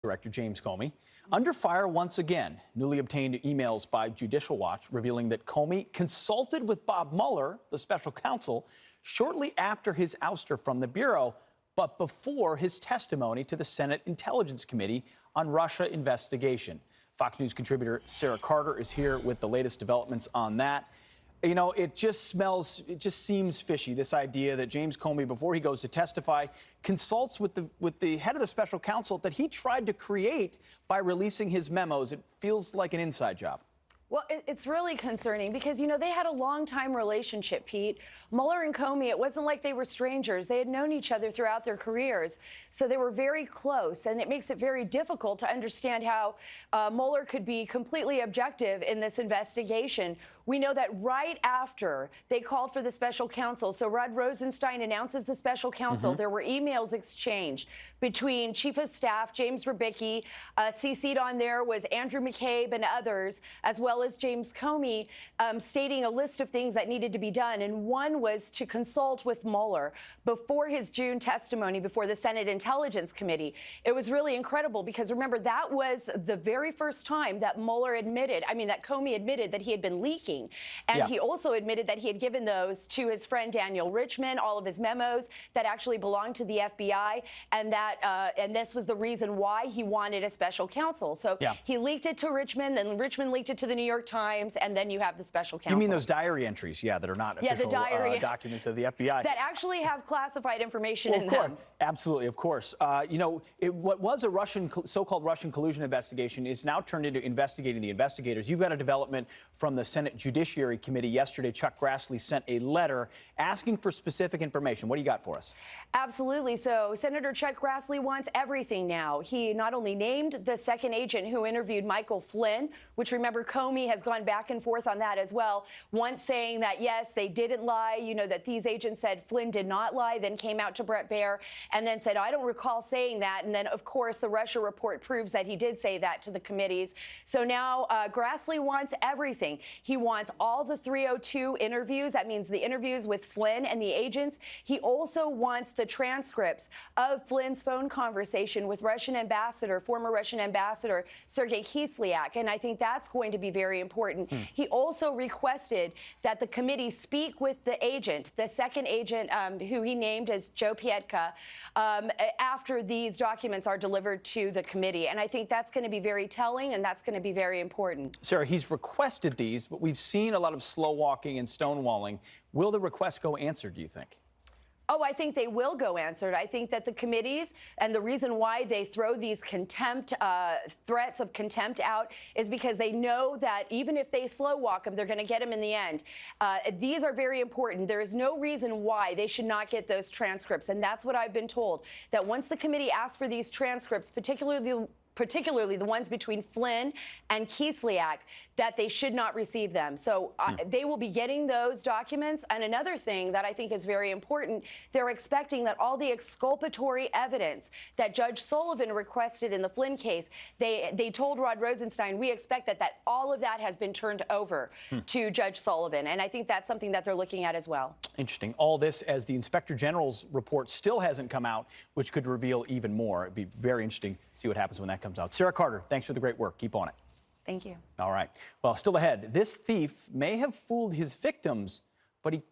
Director James Comey under fire once again. Newly obtained emails by Judicial Watch revealing that Comey consulted with Bob Mueller, the special counsel, shortly after his ouster from the Bureau, but before his testimony to the Senate Intelligence Committee on Russia investigation. Fox News contributor Sara Carter is here with the latest developments on that. You know, it just seems fishy, this idea that James Comey, before he goes to testify, consults with the head of the special counsel that he tried to create by releasing his memos. It feels like an inside job. Well, it's really concerning because, you know, they had a long-time relationship, Pete. Mueller and Comey, it wasn't like they were strangers. They had known each other throughout their careers, so they were very close, and it makes it very difficult to understand how Mueller could be completely objective in this investigation. We know that right after they called for the special counsel, so Rod Rosenstein announces the special counsel, there were emails exchanged between Chief of Staff James Rubicki, CC'd on there was Andrew McCabe and others, as well as James Comey, stating a list of things that needed to be done. And one was to consult with Mueller before his June testimony before the Senate Intelligence Committee. It was really incredible because, remember, that was the very first time that that Comey admitted that he had been leaking. And he also admitted that he had given those to his friend Daniel Richman, all of his memos that actually belonged to the FBI, and that and this was the reason why he wanted a special counsel. So he leaked it to Richmond, then Richmond leaked it to the New York Times, and then you have the special counsel. You mean those diary entries, that are not official documents of the FBI. That actually have classified information in them. Absolutely, of course. You know, what was a so-called Russian collusion investigation is now turned into investigating the investigators. You've got a development from the Senate Judiciary Committee yesterday. Chuck Grassley sent a letter asking for specific information. What do you got for us? Absolutely. So Senator Chuck Grassley wants everything now. He not only named the second agent who interviewed Michael Flynn, which, remember, Comey has gone back and forth on that as well, once saying that, yes, they didn't lie, you know, that these agents said Flynn did not lie, then came out to Bret Baier and then said, I don't recall saying that. And then, of course, the Russia report proves that he did say that to the committees. So now Grassley wants everything. He wants all the 302 interviews. That means the interviews with Flynn and the agents. He also wants the transcripts of Flynn's phone conversation with former Russian ambassador Sergei Kislyak. And I think that's going to be very important. He also requested that the committee speak with the agent, the second agent who he named as Joe Pietka, after these documents are delivered to the committee. And I think that's going to be very telling, and that's going to be very important. Sarah, he's requested these, but we've seen a lot of slow walking and stonewalling. Will the request go answered, do you think? Oh, I think they will go answered. I think that the committees, and the reason why they throw these threats of contempt out is because they know that even if they slow walk them, they're going to get them in the end. These are very important. There is no reason why they should not get those transcripts. And that's what I've been told, that once the committee asks for these transcripts, particularly the ones between Flynn and Kislyak, that they should not receive them. So they will be getting those documents. And another thing that I think is very important, they're expecting that all the exculpatory evidence that Judge Sullivan requested in the Flynn case, they told Rod Rosenstein, we expect that all of that has been turned over to Judge Sullivan. And I think that's something that they're looking at as well. Interesting. All this as the Inspector General's report still hasn't come out, which could reveal even more. It'd be very interesting to see what happens when that comes out. Sara Carter, thanks for the great work. Keep on it. Thank you. All right. Well, still ahead, this thief may have fooled his victims, but he